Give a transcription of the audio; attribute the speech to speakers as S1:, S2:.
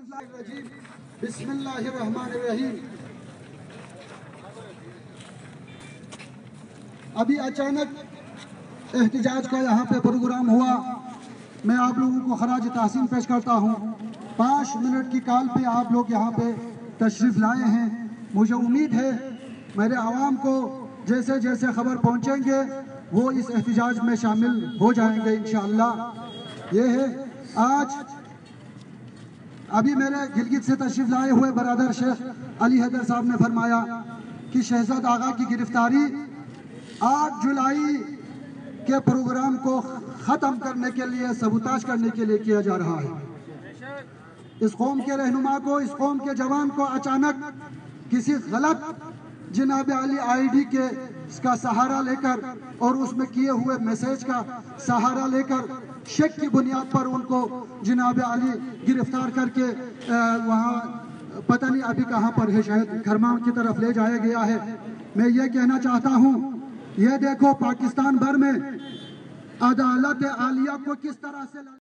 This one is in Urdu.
S1: بسم اللہ الرحمن الرحیم۔ ابھی اچانک احتجاج کا یہاں پہ پروگرام ہوا، میں آپ لوگوں کو خراج تحسین پیش کرتا ہوں۔ 5 منٹ کی کال پہ آپ لوگ یہاں پہ تشریف لائے ہیں۔ مجھے امید ہے میرے عوام کو جیسے جیسے خبر پہنچیں گے وہ اس احتجاج میں شامل ہو جائیں گے انشاءاللہ۔ یہ ہے آج ابھی میرے گلگت سے تشریف لائے ہوئے برادر شیخ علی حیدر صاحب نے فرمایا کہ شہزاد آغا کی گرفتاری 8 جولائی کے پروگرام کو ختم کرنے کے لیے، سبوتاژ کرنے کے لیے کیا جا رہا ہے۔ اس قوم کے رہنما کو، اس قوم کے جوان کو اچانک کسی غلط جناب علی آئی ڈی کے کا سہارا لے کر اور اس میں کیے ہوئے میسیج کا سہارا لے کر شک کی بنیاد پر ان کو جناب علی گرفتار کر کے وہاں پتہ نہیں ابھی کہاں پر ہے، شاید کرمان کی طرف لے جایا گیا ہے۔ میں یہ کہنا چاہتا ہوں، یہ دیکھو پاکستان بھر میں عدالت عالیہ کو کس طرح سے